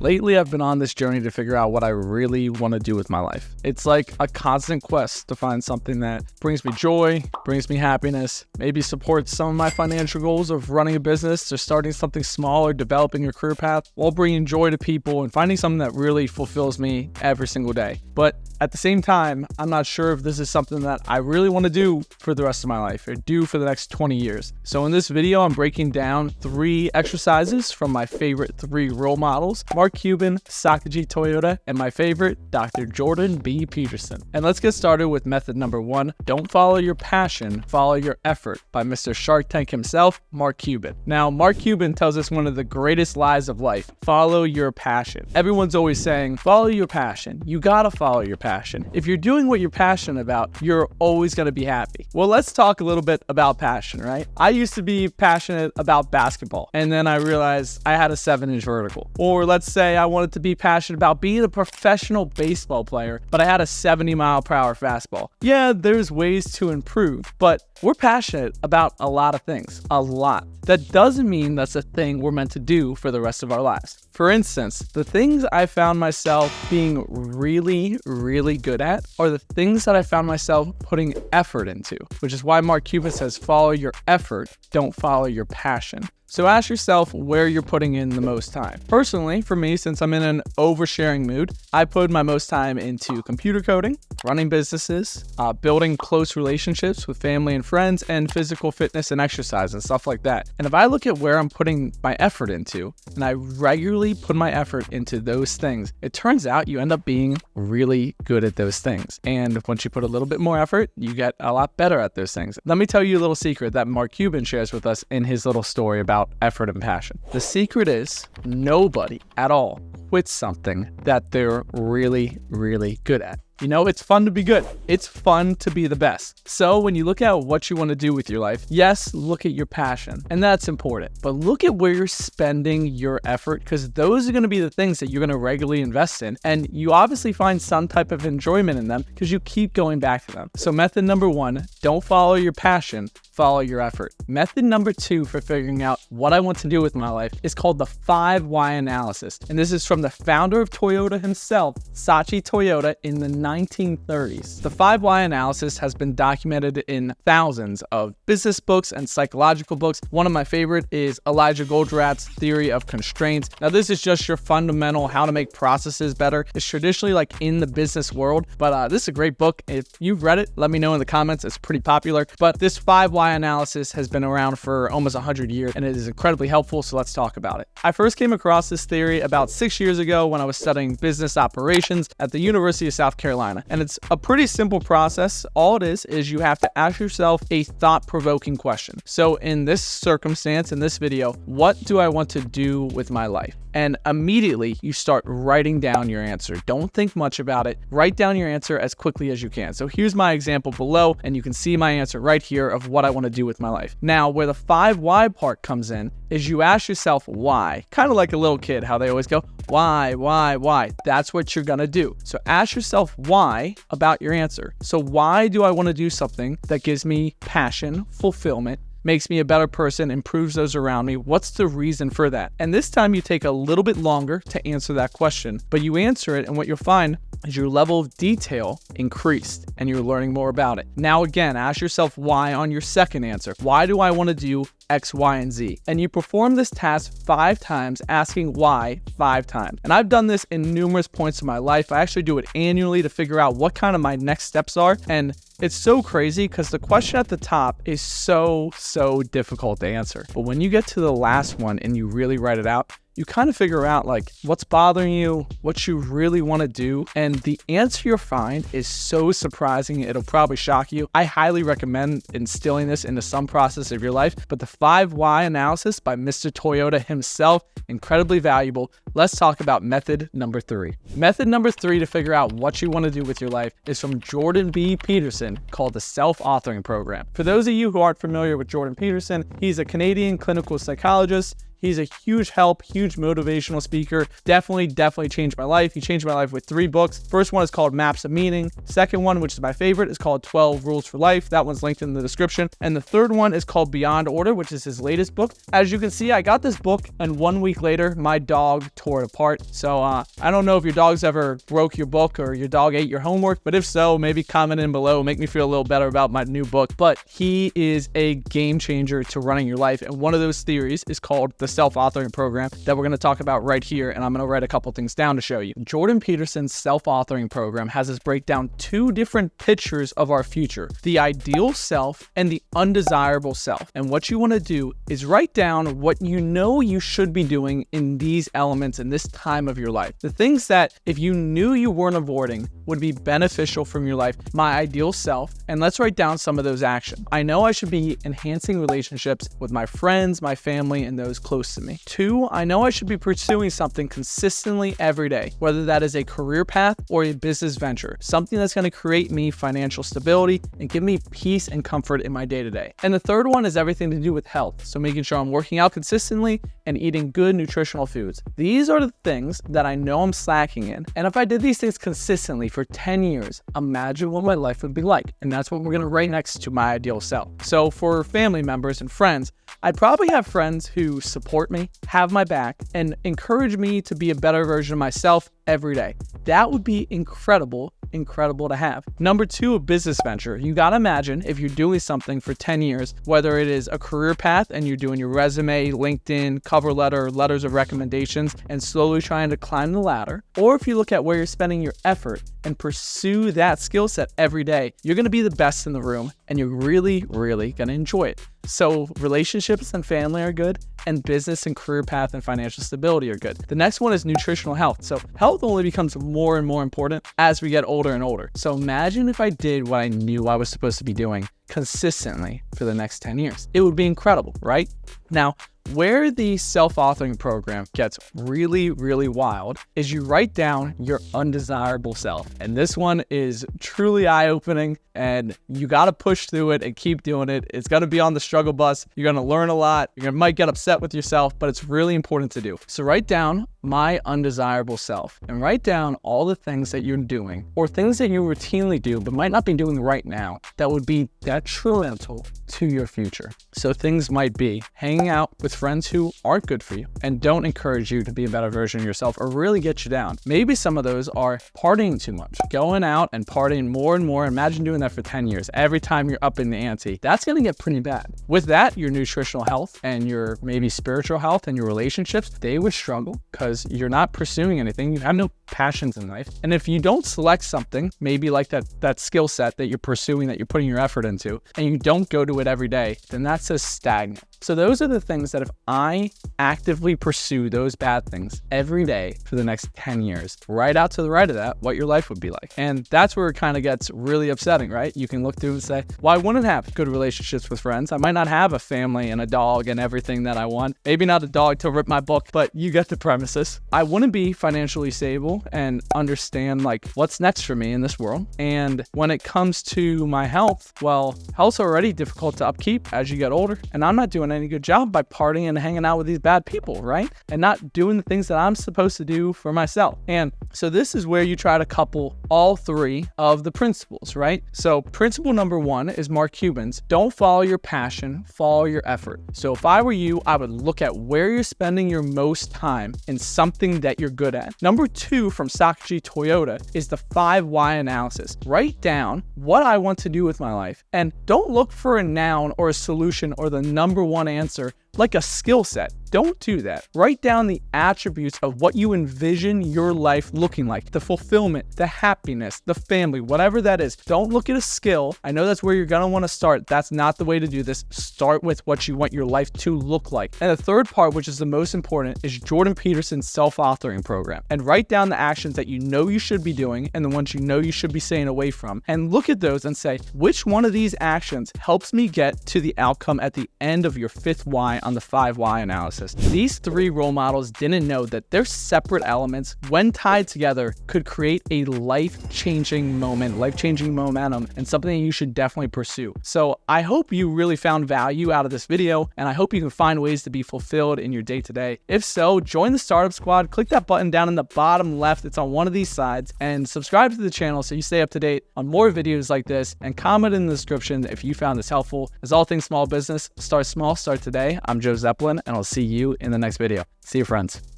Lately, I've been on this journey to figure out what I really want to do with my life. It's like a constant quest to find something that brings me joy, brings me happiness, maybe supports some of my financial goals of running a business or starting something small or developing a career path while bringing joy to people and finding something that really fulfills me every single day. But at the same time, I'm not sure if this is something that I really want to do for the rest of my life or do for the next 20 years. So in this video, I'm breaking down 3 exercises from my favorite 3 role models, Mark Cuban, Sakaji Toyota, and my favorite, Dr. Jordan B. Peterson. And let's get started with method number 1. Don't follow your passion, follow your effort, by Mr. Shark Tank himself, Mark Cuban. Now, Mark Cuban tells us one of the greatest lies of life: follow your passion. Everyone's always saying, follow your passion. You gotta follow your passion. If you're doing what you're passionate about, you're always gonna be happy. Well, let's talk a little bit about passion, right? I used to be passionate about basketball, and then I realized I had a 7-inch vertical. Or let's say I wanted to be passionate about being a professional baseball player, but I had a 70-mile-per-hour fastball. Yeah, there's ways to improve, but we're passionate about a lot of things, a lot. That doesn't mean that's a thing we're meant to do for the rest of our lives. For instance, the things I found myself being really good at are the things that I found myself putting effort into, which is why Mark Cuban says, follow your effort, don't follow your passion. So ask yourself where you're putting in the most time. Personally, for me, since I'm in an oversharing mood, I put my most time into computer coding, running businesses, building close relationships with family and friends, and physical fitness and exercise and stuff like that. And if I look at where I'm putting my effort into, and I regularly put my effort into those things, it turns out you end up being really good at those things. And once you put a little bit more effort, you get a lot better at those things. Let me tell you a little secret that Mark Cuban shares with us in his little story about effort and passion. The secret is nobody at all quits something that they're really good at. You know, it's fun to be good. It's fun to be the best. So when you look at what you want to do with your life, yes, look at your passion, and that's important. But look at where you're spending your effort, because those are going to be the things that you're going to regularly invest in. And you obviously find some type of enjoyment in them because you keep going back to them. So method number 1, don't follow your passion, follow your effort. Method number 2 for figuring out what I want to do with my life is called the 5 why analysis. And this is from the founder of Toyota himself, Sakaji Toyota, in the 1930s. The 5 why analysis has been documented in thousands of business books and psychological books. One of my favorite is Elijah Goldratt's Theory of Constraints. Now, this is just your fundamental how to make processes better. It's traditionally like in the business world, but this is a great book. If you've read it, let me know in the comments. It's pretty popular. But this 5 why analysis has been around for almost 100 years, and it is incredibly helpful, so let's talk about it. I first came across this theory about 6 years ago when I was studying business operations at the University of South Carolina. And it's a pretty simple process. All it is you have to ask yourself a thought-provoking question. So in this circumstance, in this video, what do I want to do with my life? And immediately you start writing down your answer. Don't think much about it. Write down your answer as quickly as you can. So here's my example below, and you can see my answer right here of what I want to do with my life. Now, where the 5 why part comes in is you ask yourself why. Kind of like a little kid, how they always go, why? That's what you're gonna do. So ask yourself why about your answer. So why do I want to do something that gives me passion, fulfillment, makes me a better person, improves those around me? What's the reason for that? And this time you take a little bit longer to answer that question, but you answer it, and what you'll find is your level of detail increased and you're learning more about it. Now again, ask yourself why on your second answer. Why do I want to do X, Y, and Z? And you perform this task 5 times, asking why 5 times. And I've done this in numerous points in my life. I actually do it annually to figure out what kind of my next steps are. And it's so crazy because the question at the top is so difficult to answer. But when you get to the last one and you really write it out, you kind of figure out like what's bothering you, what you really want to do, and the answer you'll find is so surprising, it'll probably shock you. I highly recommend instilling this into some process of your life, but the 5 why analysis by Mr. Toyota himself, incredibly valuable. Let's talk about method number 3. Method number 3 to figure out what you want to do with your life is from Jordan B. Peterson, called the self-authoring program. For those of you who aren't familiar with Jordan Peterson, he's a Canadian clinical psychologist. He's a huge help, huge motivational speaker. Definitely changed my life. He changed my life with 3 books. First one is called Maps of Meaning. Second one, which is my favorite, is called 12 Rules for Life. That one's linked in the description. And the third one is called Beyond Order, which is his latest book. As you can see, I got this book, and 1 week later, my dog tore it apart. So I don't know if your dog's ever broke your book or your dog ate your homework, but if so, maybe comment in below, make me feel a little better about my new book. But he is a game changer to running your life. And one of those theories is called the self-authoring program that we're going to talk about right here. And I'm going to write a couple things down to show you. Jordan Peterson's self-authoring program has us break down 2 different pictures of our future, the ideal self and the undesirable self. And what you want to do is write down what you know you should be doing in these elements in this time of your life. The things that if you knew you weren't avoiding would be beneficial from your life, my ideal self. And let's write down some of those actions. I know I should be enhancing relationships with my friends, my family, and those close to me. 2, I know I should be pursuing something consistently every day, whether that is a career path or a business venture, something that's going to create me financial stability and give me peace and comfort in my day-to-day. And the third one is everything to do with health. So making sure I'm working out consistently and eating good nutritional foods. These are the things that I know I'm slacking in. And if I did these things consistently for 10 years, imagine what my life would be like. And that's what we're going to write next to my ideal self. So for family members and friends, I'd probably have friends who support me, have my back, and encourage me to be a better version of myself every day. That would be incredible to have. Number 2, a business venture. You gotta imagine if you're doing something for 10 years, whether it is a career path and you're doing your resume, LinkedIn, cover letter, letters of recommendations, and slowly trying to climb the ladder, or if you look at where you're spending your effort and pursue that skill set every day, you're gonna be the best in the room and you're really gonna enjoy it. So relationships and family are good, and business and career path and financial stability are good. The next one is nutritional health. So health only becomes more and more important as we get older and older. So imagine if I did what I knew I was supposed to be doing consistently for the next 10 years. It would be incredible, right? Now, where the self-authoring program gets really wild is you write down your undesirable self. And this one is truly eye-opening, and you got to push through it and keep doing it. It's going to be on the struggle bus. You're going to learn a lot. You might get upset with yourself, but it's really important to do. So write down my undesirable self and write down all the things that you're doing or things that you routinely do but might not be doing right now that would be detrimental to your future. So things might be hanging out with friends who aren't good for you and don't encourage you to be a better version of yourself or really get you down. Maybe some of those are partying too much, going out and partying more and more. Imagine doing that for 10 years. Every time you're up in the ante, that's going to get pretty bad. With that, your nutritional health and your maybe spiritual health and your relationships, they would struggle because you're not pursuing anything. You have no passions in life. And if you don't select something, maybe like that skill set that you're pursuing, that you're putting your effort into, and you don't go to it every day, then that says stagnant. So those are the things that if I actively pursue those bad things every day for the next 10 years, right out to the right of that, what your life would be like. And that's where it kind of gets really upsetting, right? You can look through and say, well, I wouldn't have good relationships with friends. I might not have a family and a dog and everything that I want. Maybe not a dog to rip my book, but you get the premises. I wouldn't be financially stable and understand like what's next for me in this world. And when it comes to my health, well, health's already difficult to upkeep as you get older. And I'm not doing any good job by partying and hanging out with these bad people, right? And not doing the things that I'm supposed to do for myself. And so this is where you try to couple all 3 of the principles, right? So principle number 1 is Mark Cuban's, don't follow your passion, follow your effort. So if I were you, I would look at where you're spending your most time in something that you're good at. Number 2 from Sakachi Toyota is the 5 why analysis. Write down what I want to do with my life and don't look for a noun or a solution or the number 1 answer like a skill set. Don't do that. Write down the attributes of what you envision your life looking like, the fulfillment, the happiness, the family, whatever that is. Don't look at a skill. I know that's where you're going to want to start. That's not the way to do this. Start with what you want your life to look like. And the third part, which is the most important, is Jordan Peterson's self-authoring program. And write down the actions that you know you should be doing and the ones you know you should be staying away from. And look at those and say, which one of these actions helps me get to the outcome at the end of your 5th why on the 5 why analysis. These 3 role models didn't know that their separate elements, when tied together, could create a life-changing moment, life-changing momentum, and something that you should definitely pursue. So I hope you really found value out of this video, and I hope you can find ways to be fulfilled in your day-to-day. If so, join the Startup Squad. Click that button down in the bottom left. It's on one of these sides, and subscribe to the channel so you stay up to date on more videos like this, and comment in the description if you found this helpful. As all things small business, start small, start today. I'm Joe Zeppelin, and I'll see you in the next video. See you, friends.